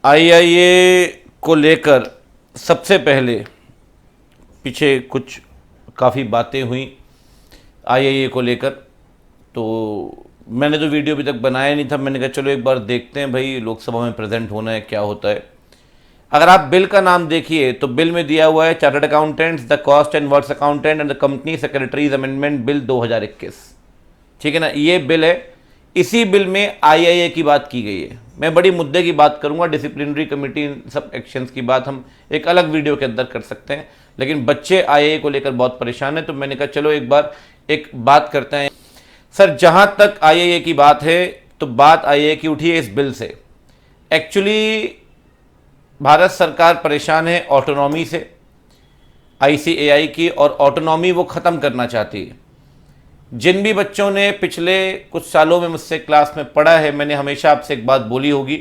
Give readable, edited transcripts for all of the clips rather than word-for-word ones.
IIA को लेकर सबसे पहले पीछे कुछ काफ़ी बातें हुई आईआईए को लेकर, तो मैंने तो वीडियो अभी तक बनाया नहीं था। मैंने कहा चलो एक बार देखते हैं भाई, लोकसभा में प्रेजेंट होना है, क्या होता है। अगर आप बिल का नाम देखिए तो बिल में दिया हुआ है chartered accountants, the cost and works accountant and the company secretaries amendment bill 2021। ठीक है ना, ये बिल है। इसी बिल में आईआईए की बात की गई है। मैं बड़ी मुद्दे की बात करूंगा, डिसिप्लिनरी कमेटी, सब एक्शंस की बात हम एक अलग वीडियो के अंदर कर सकते हैं, लेकिन बच्चे आईआईए को लेकर बहुत परेशान हैं। तो मैंने कहा चलो एक बार एक बात करते हैं। सर, जहां तक आईआईए की बात है तो बात आईआईए की उठी है इस बिल से। एक्चुअली भारत सरकार परेशान है ऑटोनॉमी से, आईसीएआई की, और ऑटोनॉमी वो ख़त्म करना चाहती है। जिन भी बच्चों ने पिछले कुछ सालों में मुझसे क्लास में पढ़ा है, मैंने हमेशा आपसे एक बात बोली होगी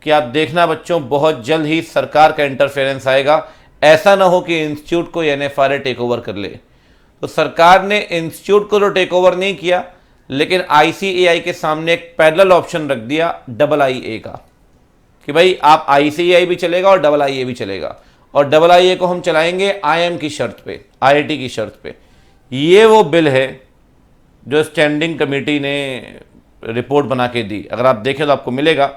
कि आप देखना बच्चों, बहुत जल्द ही सरकार का इंटरफेरेंस आएगा। ऐसा ना हो कि इंस्टीट्यूट को एनएफआरए टेक ओवर कर ले। तो सरकार ने इंस्टीट्यूट को तो टेक ओवर नहीं किया, लेकिन आईसीएआई के सामने एक पैरेलल ऑप्शन रख दिया AAIA का, कि भाई आप आईसीएआई भी चलेगा और AAIA भी चलेगा, और AAIA को हम चलाएंगे आईएम की शर्त पे, आईआईटी की शर्त पे। ये वो बिल है जो स्टैंडिंग कमेटी ने रिपोर्ट बना के दी। अगर आप देखें तो आपको मिलेगा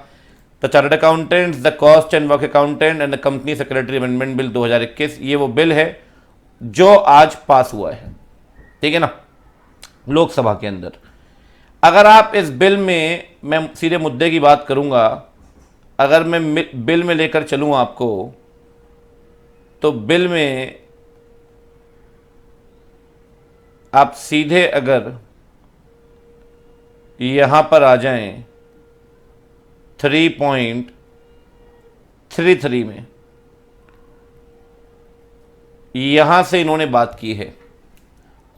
the chartered accountants, the cost and work accountant and the company secretary amendment bill 2021। ये वो बिल है जो आज पास हुआ है, ठीक है ना, लोकसभा के अंदर। अगर आप इस बिल में, मैं सीधे मुद्दे की बात करूंगा, अगर मैं बिल में लेकर चलूँ आपको, तो बिल में आप सीधे अगर यहां पर आ जाएं 3.33 में, यहां से इन्होंने बात की है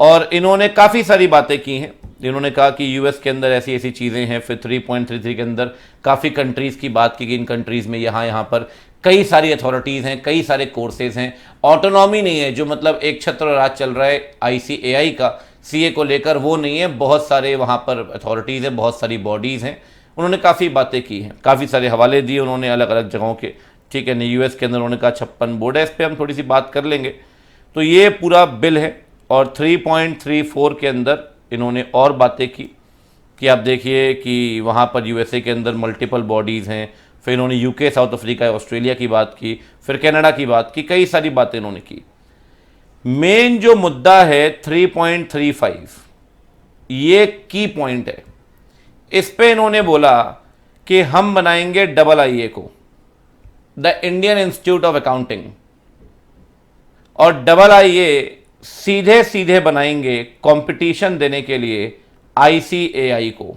और इन्होंने काफ़ी सारी बातें की हैं। इन्होंने कहा कि यूएस के अंदर ऐसी ऐसी चीज़ें हैं। फिर 3.33 के अंदर काफ़ी कंट्रीज़ की बात की कि इन कंट्रीज़ में यहाँ पर कई सारी अथॉरिटीज़ हैं, कई सारे कोर्सेज हैं, ऑटोनॉमी नहीं है, जो मतलब एक छत्र राज चल रहा है आईसीएआई का सीए को लेकर, वो नहीं है। बहुत सारे वहाँ पर अथॉरिटीज़ हैं, बहुत सारी बॉडीज़ हैं। उन्होंने काफ़ी बातें की हैं, काफ़ी सारे हवाले दिए उन्होंने अलग अलग जगहों के, ठीक है ना। यूएस के अंदर उन्होंने कहा 56 बोर्ड है, इस पर हम थोड़ी सी बात कर लेंगे। तो ये पूरा बिल है, और 3.34 के अंदर इन्होंने और बातें की कि आप देखिए कि वहाँ पर यूएसए के अंदर मल्टीपल बॉडीज़ हैं। फिर इन्होंने यूके, साउथ अफ्रीका, ऑस्ट्रेलिया की बात की, फिर कनाडा की बात की, कई सारी बातें इन्होंने की। मेन जो मुद्दा है 3.35, ये की पॉइंट है। इस पे इन्होंने बोला कि हम बनाएंगे AAIA को, the Indian institute of accounting, और AAIA सीधे सीधे बनाएंगे कंपटीशन देने के लिए आईसीएआई को,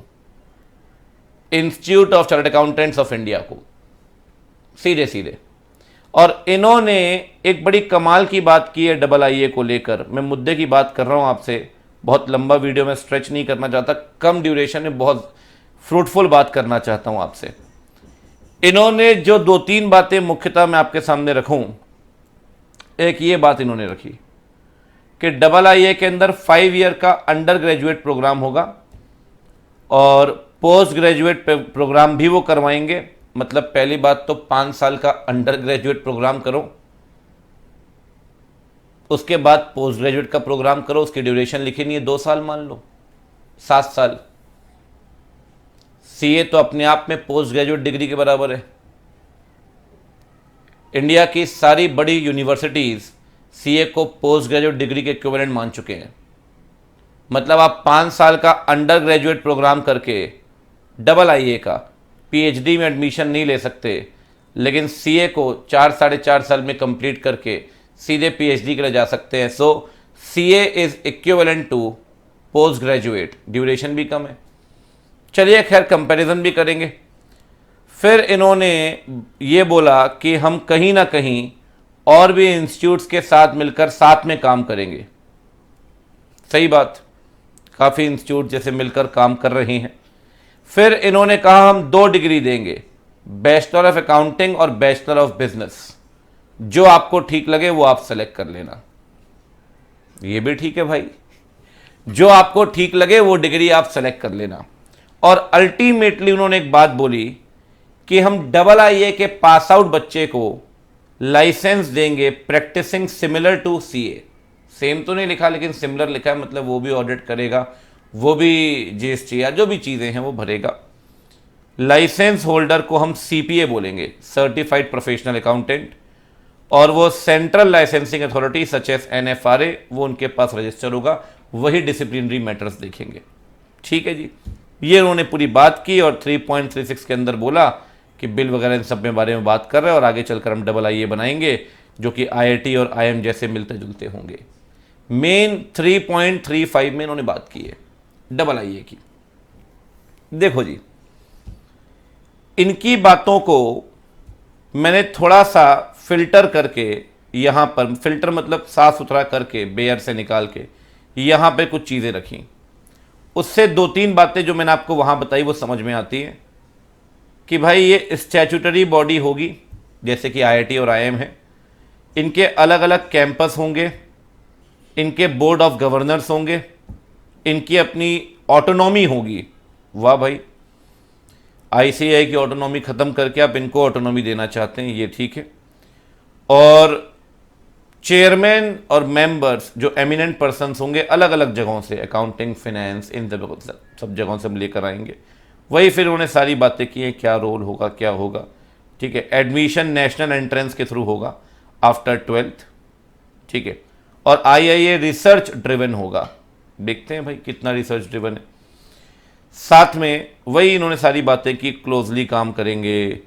institute of chartered accountants of India को, सीधे सीधे। और इन्होंने एक बड़ी कमाल की बात की है AAIA को लेकर। मैं मुद्दे की बात कर रहा हूं आपसे, बहुत लंबा वीडियो में स्ट्रेच नहीं करना चाहता, कम ड्यूरेशन में बहुत फ्रूटफुल बात करना चाहता हूं आपसे। इन्होंने जो 2-3 बातें मुख्यतः मैं आपके सामने रखूं, एक ये बात इन्होंने रखी कि AAIA के अंदर 5 ईयर का अंडर ग्रेजुएट प्रोग्राम होगा और पोस्ट ग्रेजुएट प्रोग्राम भी वो करवाएंगे। मतलब पहली बात तो 5 साल का अंडर ग्रेजुएट प्रोग्राम करो, उसके बाद पोस्ट ग्रेजुएट का प्रोग्राम करो। उसकी ड्यूरेशन लिखी नहीं है, 2 साल मान लो, 7 साल। सीए तो अपने आप में पोस्ट ग्रेजुएट डिग्री के बराबर है। इंडिया की सारी बड़ी यूनिवर्सिटीज़ सीए को पोस्ट ग्रेजुएट डिग्री के इक्विवेलेंट मान चुके हैं। मतलब आप 5 साल का अंडर ग्रेजुएट प्रोग्राम करके AAIA का पीएचडी में एडमिशन नहीं ले सकते, लेकिन सीए को 4-4.5 साल में कंप्लीट करके सीधे पीएचडी के लिए जा सकते हैं। So CA is equivalent to post graduate, duration भी कम है। चलिए खैर कंपैरिजन भी करेंगे। फिर इन्होंने ये बोला कि हम कहीं ना कहीं और भी इंस्टीट्यूट्स के साथ मिलकर साथ में काम करेंगे। सही बात, काफ़ी इंस्टीट्यूट जैसे मिलकर काम कर रहे हैं। फिर इन्होंने कहा हम 2 डिग्री देंगे, बैचलर ऑफ अकाउंटिंग और बैचलर ऑफ बिजनेस। जो आपको ठीक लगे वो आप सेलेक्ट कर लेना। ये भी ठीक है भाई, जो आपको ठीक लगे वो डिग्री आप सेलेक्ट कर लेना। और अल्टीमेटली उन्होंने एक बात बोली कि हम AA के पास आउट बच्चे को लाइसेंस देंगे practising similar to CA. Same तो नहीं लिखा लेकिन सिमिलर लिखा है, मतलब वो भी ऑडिट करेगा, वो भी जीएसटी या जो भी चीज़ें हैं वो भरेगा। लाइसेंस होल्डर को हम सीपीए बोलेंगे, सर्टिफाइड प्रोफेशनल अकाउंटेंट, और वो central licensing authority such as NFRA, वो उनके पास रजिस्टर होगा, वही डिसिप्लिनरी मैटर्स देखेंगे। ठीक है जी, ये उन्होंने पूरी बात की और 3.36 के अंदर बोला कि बिल वगैरह इन सब में बारे में बात कर रहे हैं और आगे चलकर हम AA बनाएंगे जो कि IIT और IIM जैसे मिलते जुलते होंगे। मेन 3.35 में इन्होंने बात की है AA की। देखो जी, इनकी बातों को मैंने थोड़ा सा फिल्टर करके यहाँ पर, फिल्टर मतलब साफ सुथरा करके बेयर से निकाल के यहाँ पे कुछ चीज़ें रखी। उससे 2-3 बातें जो मैंने आपको वहाँ बताई वो समझ में आती हैं कि भाई ये स्टैट्यूटरी बॉडी होगी जैसे कि IIT और IIM है, इनके अलग अलग कैंपस होंगे, इनके बोर्ड ऑफ गवर्नर्स होंगे, इनकी अपनी ऑटोनॉमी होगी। वाह भाई, ICAI की ऑटोनॉमी ख़त्म करके आप इनको ऑटोनॉमी देना चाहते हैं, ये ठीक है। और चेयरमैन और मेंबर्स जो एमिनेंट पर्सन्स होंगे अलग अलग जगहों से, अकाउंटिंग, फाइनेंस, इन सब जगहों से हम लेकर आएंगे। वही फिर उन्होंने सारी बातें की हैं, क्या रोल होगा क्या होगा। ठीक है, एडमिशन नेशनल एंट्रेंस के थ्रू होगा आफ्टर 12th। ठीक है, और IIA रिसर्च ड्रिवन होगा। देखते हैं भाई कितना रिसर्च ड्रिवन है। साथ में वही इन्होंने सारी बातें की, क्लोजली काम करेंगे।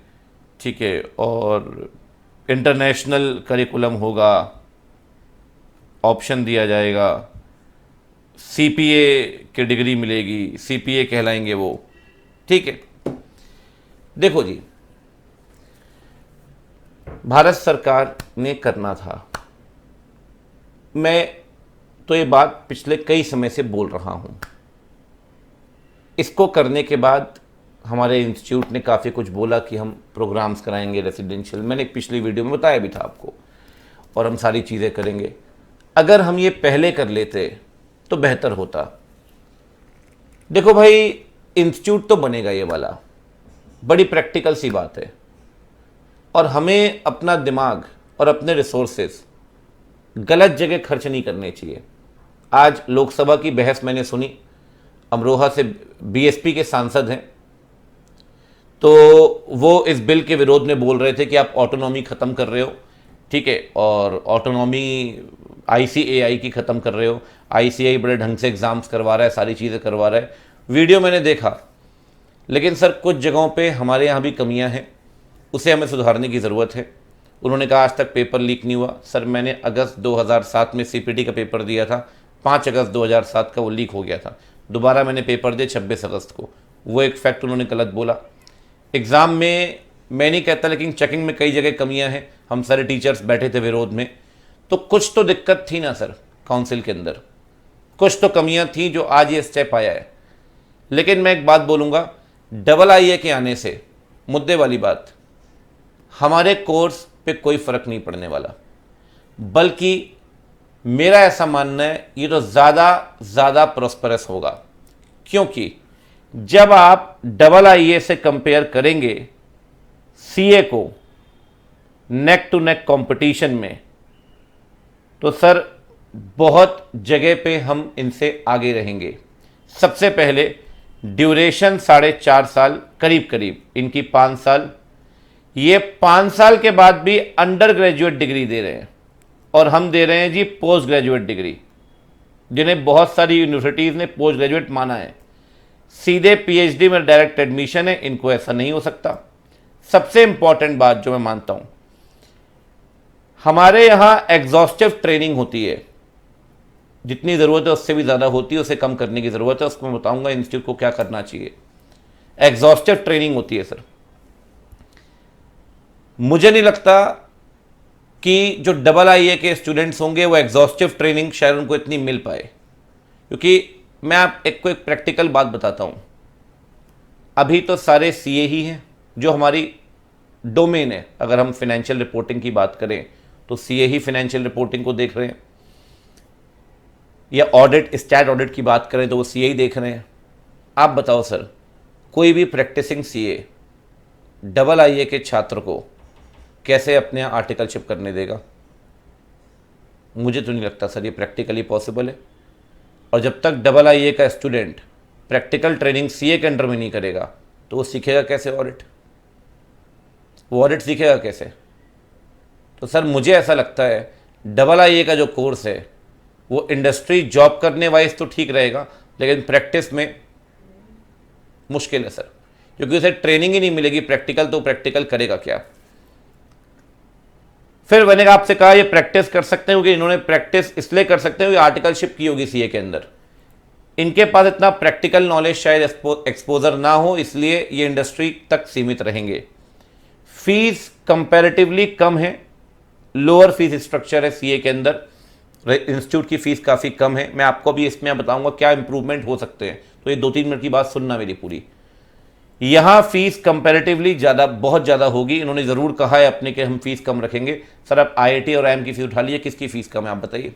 ठीक है, और इंटरनेशनल करिकुलम होगा, ऑप्शन दिया जाएगा, CPA की डिग्री मिलेगी, CPA कहलाएंगे वो। ठीक है, देखो जी, भारत सरकार ने करना था, मैं तो ये बात पिछले कई समय से बोल रहा हूँ। इसको करने के बाद हमारे इंस्टीट्यूट ने काफ़ी कुछ बोला कि हम प्रोग्राम्स कराएंगे रेसिडेंशियल, मैंने एक पिछली वीडियो में बताया भी था आपको, और हम सारी चीज़ें करेंगे। अगर हम ये पहले कर लेते तो बेहतर होता। देखो भाई, इंस्टीट्यूट तो बनेगा ये वाला, बड़ी प्रैक्टिकल सी बात है, और हमें अपना दिमाग और अपने रिसोर्सेज गलत जगह खर्च नहीं करने चाहिए। आज लोकसभा की बहस मैंने सुनी, अमरोहा से BSP के सांसद हैं, तो वो इस बिल के विरोध में बोल रहे थे कि आप ऑटोनॉमी ख़त्म कर रहे हो। ठीक है, और ऑटोनॉमी ICAI की ख़त्म कर रहे हो। ICAI बड़े ढंग से एग्ज़ाम्स करवा रहा है, सारी चीज़ें करवा रहा है, वीडियो मैंने देखा। लेकिन सर कुछ जगहों पे हमारे यहाँ भी कमियाँ हैं, उसे हमें सुधारने की ज़रूरत है। उन्होंने कहा आज तक पेपर लीक नहीं हुआ। सर मैंने अगस्त 2007 में CPT का पेपर दिया था, 5 अगस्त 2007 का वो लीक हो गया था। दोबारा मैंने पेपर दिया 26 अगस्त को, वो एक फैक्ट उन्होंने गलत बोला। एग्ज़ाम में मैं नहीं कहता, लेकिन चेकिंग में कई जगह कमियां हैं। हम सारे टीचर्स बैठे थे विरोध में, तो कुछ तो दिक्कत थी ना सर, काउंसिल के अंदर कुछ तो कमियां थी जो आज ये स्टेप आया है। लेकिन मैं एक बात बोलूँगा, AA के आने से, मुद्दे वाली बात, हमारे कोर्स पे कोई फ़र्क नहीं पड़ने वाला, बल्कि मेरा ऐसा मानना है ये तो ज़्यादा प्रॉस्परस होगा। क्योंकि जब आप AA से कंपेयर करेंगे CA को नेक टू नेक कंपटीशन में, तो सर बहुत जगह पे हम इनसे आगे रहेंगे। सबसे पहले ड्यूरेशन 4.5 साल करीब करीब, इनकी 5 साल, ये 5 साल के बाद भी अंडर ग्रेजुएट डिग्री दे रहे हैं, और हम दे रहे हैं जी पोस्ट ग्रेजुएट डिग्री, जिन्हें बहुत सारी यूनिवर्सिटीज़ ने पोस्ट ग्रेजुएट माना है। सीधे PhD में डायरेक्ट एडमिशन है, इनको ऐसा नहीं हो सकता। सबसे इंपॉर्टेंट बात जो मैं मानता हूं, हमारे यहां एग्जॉस्टिव ट्रेनिंग होती है, जितनी ज़रूरत है उससे भी ज़्यादा होती है, उसे कम करने की ज़रूरत है। उसको मैं बताऊंगा इंस्टीट्यूट को क्या करना चाहिए। एग्जॉस्टिव ट्रेनिंग होती है सर, मुझे नहीं लगता कि जो AA के स्टूडेंट्स होंगे वो एग्जॉस्टिव ट्रेनिंग शायद उनको इतनी मिल पाए, क्योंकि मैं आप एक प्रैक्टिकल बात बताता हूँ। अभी तो सारे CA ही हैं, जो हमारी डोमेन है। अगर हम फाइनेंशियल रिपोर्टिंग की बात करें तो CA ही फाइनेंशियल रिपोर्टिंग को देख रहे हैं, या ऑडिट, स्टैट ऑडिट की बात करें तो वो CA ही देख रहे हैं। आप बताओ सर, कोई भी प्रैक्टिसिंग CA डबल आईए के छात्र को कैसे अपने यहाँ आर्टिकलशिप करने देगा? मुझे तो नहीं लगता सर ये प्रैक्टिकली पॉसिबल है। और जब तक डबल आईए का स्टूडेंट प्रैक्टिकल ट्रेनिंग सीए के अंडर में नहीं करेगा तो वो सीखेगा कैसे ऑडिट? वो ऑडिट सीखेगा कैसे? तो सर मुझे ऐसा लगता है डबल आईए का जो कोर्स है वो इंडस्ट्री जॉब करने वाइज तो ठीक रहेगा, लेकिन प्रैक्टिस में मुश्किल है सर, क्योंकि उसे ट्रेनिंग ही नहीं मिलेगी प्रैक्टिकल, तो प्रैक्टिकल करेगा क्या? फिर मैंने आपसे कहा ये प्रैक्टिस कर सकते हैं, क्योंकि इन्होंने प्रैक्टिस इसलिए कर सकते हैं क्योंकि आर्टिकलशिप की होगी सीए के अंदर। इनके पास इतना प्रैक्टिकल नॉलेज शायद एक्सपोजर ना हो, इसलिए ये इंडस्ट्री तक सीमित रहेंगे। फीस कंपैरेटिवली कम है, लोअर फीस स्ट्रक्चर है सीए के अंदर, इंस्टीट्यूट की फीस काफ़ी कम है। मैं आपको भी इसमें बताऊंगा क्या इंप्रूवमेंट हो सकते हैं, तो ये 2-3 मिनट की बात सुनना मेरी पूरी। यहाँ फीस कंपैरेटिवली ज़्यादा, बहुत ज़्यादा होगी। इन्होंने ज़रूर कहा है अपने कि हम फीस कम रखेंगे। सर आप आईआईटी और आईएम की फीस उठा लीजिए, किसकी फीस कम है आप बताइए?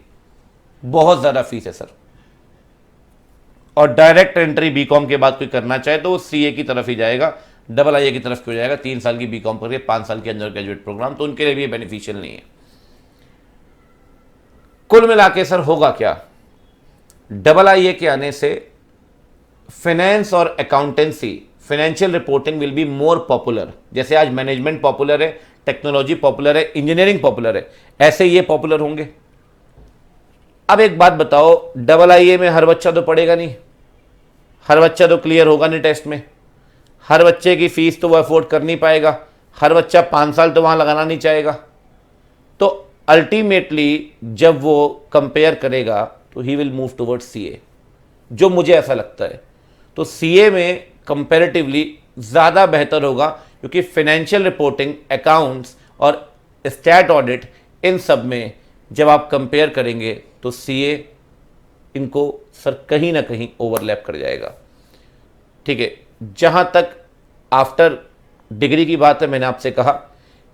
बहुत ज़्यादा फीस है सर। और डायरेक्ट एंट्री बीकॉम के बाद कोई करना चाहे तो वो सीए की तरफ ही जाएगा, डबल आईए की तरफ क्यों जाएगा? 3 साल की बीकॉम करके 5 साल के अंडर ग्रेजुएट प्रोग्राम, तो उनके लिए भी बेनिफिशियल नहीं है। कुल मिला के सर होगा क्या? डबल आईए के आने से फाइनेंस और accountancy, financial reporting will be more popular. जैसे आज मैनेजमेंट पॉपुलर है, टेक्नोलॉजी पॉपुलर है, इंजीनियरिंग पॉपुलर है, ऐसे ये पॉपुलर होंगे। अब एक बात बताओ, डबल आईए में हर बच्चा तो पढ़ेगा नहीं, हर बच्चा तो क्लियर होगा नहीं टेस्ट में, हर बच्चे की फीस तो वो अफोर्ड कर नहीं पाएगा, हर बच्चा 5 साल तो वहां लगाना नहीं चाहेगा। तो अल्टीमेटली जब वो कंपेयर करेगा तो he will move towards CA, जो मुझे ऐसा लगता है। तो सीए में कंपैरेटिवली ज़्यादा बेहतर होगा, क्योंकि फाइनेंशियल रिपोर्टिंग, अकाउंट्स और स्टैट ऑडिट, इन सब में जब आप कंपेयर करेंगे तो सीए इनको सर कहीं ना कहीं ओवरलैप कर जाएगा। ठीक है, जहां तक आफ्टर डिग्री की बात है, मैंने आपसे कहा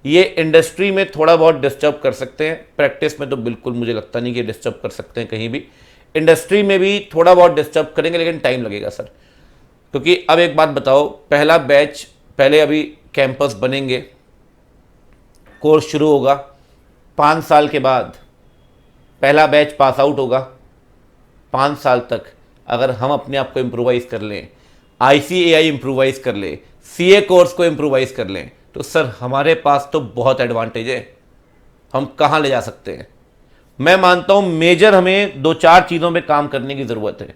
ये इंडस्ट्री में थोड़ा बहुत डिस्टर्ब कर सकते हैं, प्रैक्टिस में तो बिल्कुल मुझे लगता नहीं कि डिस्टर्ब कर सकते हैं कहीं भी। इंडस्ट्री में भी थोड़ा बहुत डिस्टर्ब करेंगे, लेकिन टाइम लगेगा सर। क्योंकि अब एक बात बताओ, पहला बैच, पहले अभी कैंपस बनेंगे, कोर्स शुरू होगा, 5 साल के बाद पहला बैच पास आउट होगा। 5 साल तक अगर हम अपने आप को इम्प्रोवाइज़ कर लें, आईसीएआई इम्प्रोवाइज़ कर ले, सीए कोर्स को इम्प्रोवाइज़ कर लें, तो सर हमारे पास तो बहुत एडवांटेज है। हम कहाँ ले जा सकते हैं? मैं मानता हूँ मेजर हमें 2-4 चीज़ों में काम करने की ज़रूरत है।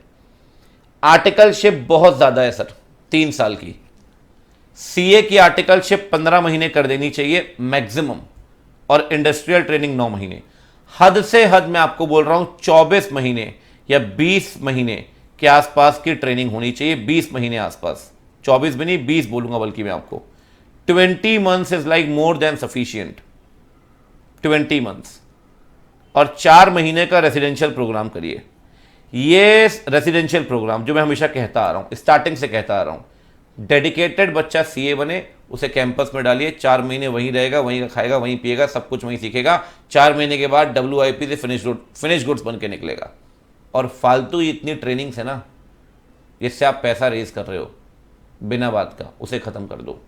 आर्टिकलशिप बहुत ज़्यादा है सर, 3 साल की। सीए की आर्टिकलशिप 15 महीने कर देनी चाहिए मैक्सिमम, और इंडस्ट्रियल ट्रेनिंग 9 महीने। हद से हद मैं आपको बोल रहा हूँ 24 महीने या 20 महीने के आसपास की ट्रेनिंग होनी चाहिए, 20 महीने आसपास, 24 भी नहीं 20 बोलूँगा बल्कि मैं आपको। 20 months is like more than sufficient, 20 months. और 4 महीने का रेसिडेंशियल प्रोग्राम करिए। ये रेसिडेंशियल प्रोग्राम जो मैं हमेशा कहता आ रहा हूँ, स्टार्टिंग से कहता आ रहा हूँ, डेडिकेटेड बच्चा सीए बने, उसे कैंपस में डालिए, 4 महीने वहीं रहेगा, वहीं खाएगा, वहीं पिएगा, सब कुछ वहीं सीखेगा। 4 महीने के बाद WIP से फिनिश गुड्स बन के निकलेगा। और फालतू इतनी ट्रेनिंग्स है ना, जिससे आप पैसा रेज कर रहे हो बिना बात का, उसे ख़त्म कर दो।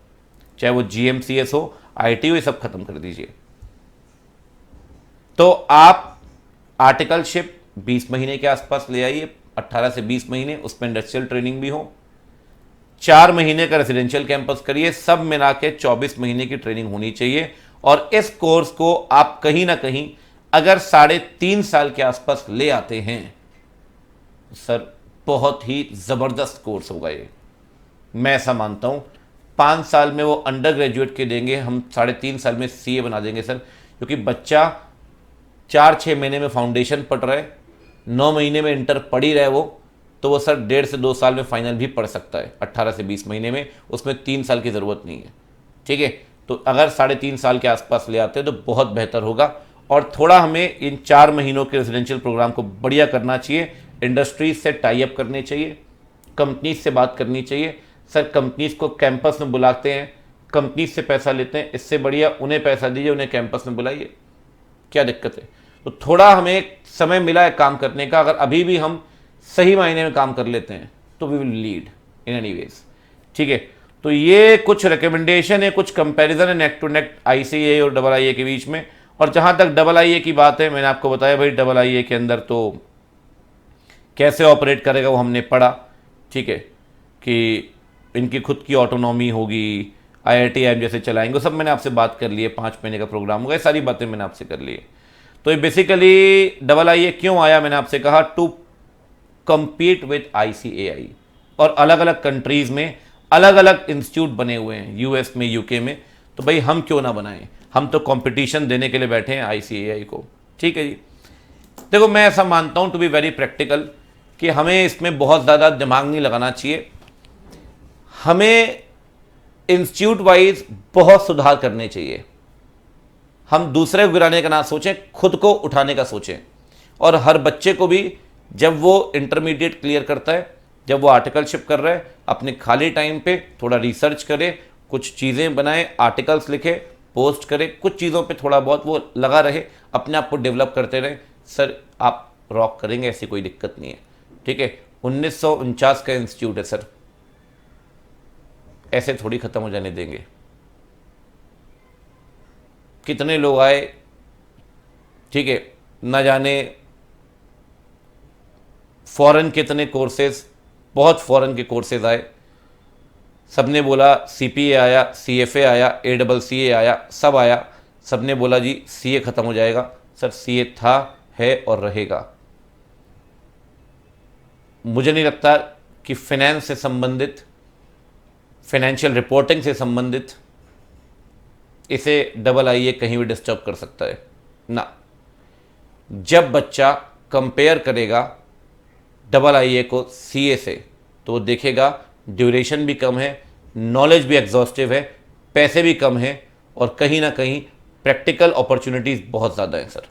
चाहे वो GMCS हो, IT हो, ये सब खत्म कर दीजिए। तो आप आर्टिकलशिप 20 महीने के आसपास ले आइए, 18 से 20 महीने, उसमें इंडस्ट्रियल ट्रेनिंग भी हो। 4 महीने का रेसिडेंशियल कैंपस करिए, सब मिला के 24 महीने की ट्रेनिंग होनी चाहिए। और इस कोर्स को आप कहीं ना कहीं अगर 3.5 साल के आसपास ले आते हैं, सर बहुत ही ज़बरदस्त कोर्स होगा ये, मैं ऐसा मानता हूँ। 5 साल में वो अंडर ग्रेजुएट के देंगे, हम 3.5 साल में सीए बना देंगे सर। क्योंकि बच्चा 4-6 महीने में फाउंडेशन पढ़ रहा है, 9 महीने में इंटर पढ़ ही रहा है वो, तो वो सर 1.5 से 2 साल में फाइनल भी पढ़ सकता है, 18 से 20 महीने में। उसमें 3 साल की ज़रूरत नहीं है। ठीक है, तो अगर 3.5 साल के आसपास ले आते हैं तो बहुत बेहतर होगा। और थोड़ा हमें इन 4 महीनों के रेजिडेंशियल प्रोग्राम को बढ़िया करना चाहिए, इंडस्ट्रीज से टाई अप करने चाहिए, कंपनीज से बात करनी चाहिए। सर कंपनीज को कैंपस में बुलाते हैं, कंपनीज से पैसा लेते हैं, इससे बढ़िया उन्हें पैसा दीजिए, उन्हें कैंपस में बुलाइए, क्या दिक्कत है? तो थोड़ा हमें समय मिला है काम करने का, अगर अभी भी हम सही मायने में काम कर लेते हैं तो we will lead in any ways. ठीक है, तो ये कुछ रिकमेंडेशन है, कुछ कंपैरिजन है नेक टू नेक ICAI और AA के बीच में। और जहाँ तक AA की बात है, मैंने आपको बताया भाई AA के अंदर तो कैसे ऑपरेट करेगा वो हमने पढ़ा, ठीक है, कि इनकी खुद की ऑटोनॉमी होगी, IITM जैसे चलाएंगे, वो सब मैंने आपसे बात कर ली है, 5 महीने का प्रोग्राम होगा, ये सारी बातें मैंने आपसे कर ली है। तो ये बेसिकली AA क्यों आया, मैंने आपसे कहा टू compete with ICAI। और अलग अलग कंट्रीज़ में अलग अलग इंस्टीट्यूट बने हुए हैं, US में, UK में, तो भाई हम क्यों ना बनाएं, हम तो कंपटीशन देने के लिए बैठे हैं ICAI को, ठीक है जी। देखो मैं ऐसा मानता हूं, टू बी वेरी प्रैक्टिकल, कि हमें इसमें बहुत ज़्यादा दिमाग नहीं लगाना चाहिए, हमें इंस्टीट्यूट वाइज बहुत सुधार करने चाहिए। हम दूसरे को गिराने का ना सोचें, खुद को उठाने का सोचें। और हर बच्चे को भी जब वो इंटरमीडिएट क्लियर करता है, जब वो आर्टिकलशिप कर रहा है, अपने खाली टाइम पे थोड़ा रिसर्च करे, कुछ चीज़ें बनाए, आर्टिकल्स लिखे, पोस्ट करे, कुछ चीज़ों पे थोड़ा बहुत वो लगा रहे, अपने आप को डेवलप करते रहे, सर आप रॉक करेंगे, ऐसी कोई दिक्कत नहीं है, ठीक है। 1949 का इंस्टीट्यूट है सर, ऐसे थोड़ी ख़त्म हो जाने देंगे। कितने लोग आए, ठीक है, ना जाने फॉरेन कितने कोर्सेज, बहुत फॉरेन के कोर्सेज आए, सबने बोला CPA आया, CFA आया, ACCA आया, सब आया, सबने बोला जी CA ख़त्म हो जाएगा। सर CA था, है और रहेगा। मुझे नहीं लगता कि फाइनेंस से संबंधित, फाइनेंशियल रिपोर्टिंग से संबंधित इसे AA कहीं भी डिस्टर्ब कर सकता है ना। जब बच्चा कंपेयर करेगा AA को CA से, तो वो देखेगा ड्यूरेशन भी कम है, नॉलेज भी एग्जॉस्टिव है, पैसे भी कम हैं, और कहीं ना कहीं प्रैक्टिकल अपॉर्चुनिटीज़ बहुत ज़्यादा हैं। सर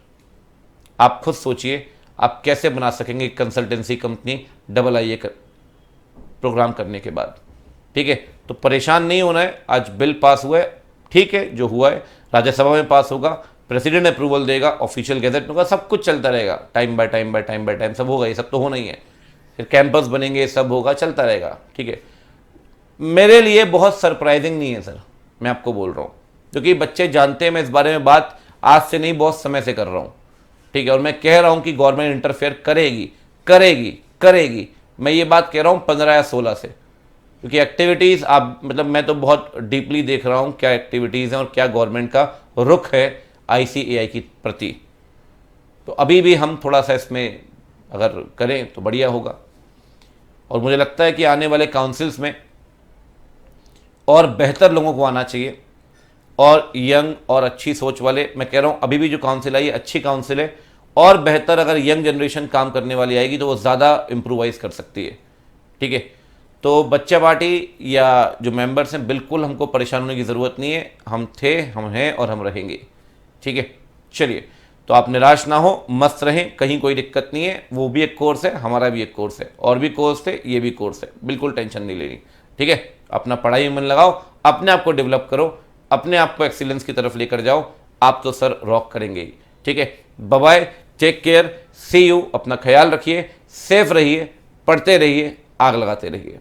आप खुद सोचिए, आप कैसे बना सकेंगे कंसल्टेंसी कंपनी AA का प्रोग्राम करने के बाद, ठीक है। तो परेशान नहीं होना है, आज बिल पास हुआ है, ठीक है, जो हुआ है राज्यसभा में पास होगा, प्रेसिडेंट अप्रूवल देगा, ऑफिशियल गैजेट में होगा, सब कुछ चलता रहेगा, टाइम बाय टाइम सब होगा, ये सब तो होना ही है, फिर कैंपस बनेंगे, सब होगा, चलता रहेगा, ठीक है। मेरे लिए बहुत सरप्राइजिंग नहीं है सर, मैं आपको बोल रहा हूँ, क्योंकि बच्चे जानते हैं मैं इस बारे में बात आज से नहीं, बहुत समय से कर रहा हूँ, ठीक है। और मैं कह रहा हूँ कि गवर्नमेंट इंटरफेयर करेगी करेगी करेगी, मैं ये बात कह रहा हूँ 15 या 16 से, क्योंकि एक्टिविटीज़ आप, मतलब मैं तो बहुत डीपली देख रहा हूँ क्या एक्टिविटीज़ हैं और क्या गवर्नमेंट का रुख है ICAI की प्रति। तो अभी भी हम थोड़ा सा इसमें अगर करें तो बढ़िया होगा। और मुझे लगता है कि आने वाले काउंसिल्स में और बेहतर लोगों को आना चाहिए, और यंग और अच्छी सोच वाले, मैं कह रहा हूँ अभी भी जो काउंसिल आई है अच्छी काउंसिल है, और बेहतर अगर यंग जनरेशन काम करने वाली आएगी तो वो ज़्यादा इम्प्रूवाइज कर सकती है, ठीक है। तो बच्चा पार्टी या जो मेंबर्स हैं, बिल्कुल हमको परेशान होने की ज़रूरत नहीं है, हम थे, हम हैं और हम रहेंगे, ठीक है। चलिए, तो आप निराश ना हो, मस्त रहें, कहीं कोई दिक्कत नहीं है, वो भी एक कोर्स है, हमारा भी एक कोर्स है, और भी कोर्स थे, ये भी कोर्स है, बिल्कुल टेंशन नहीं लेनी, ठीक है। अपना पढ़ाई में मन लगाओ, अपने आप को डेवलप करो, अपने आप को एक्सीलेंस की तरफ लेकर जाओ, आप तो सर रॉक करेंगे ही, ठीक है। Bye bye, take care, see you, अपना ख्याल रखिए, सेफ रहिए, पढ़ते रहिए, आग लगाते रहिए।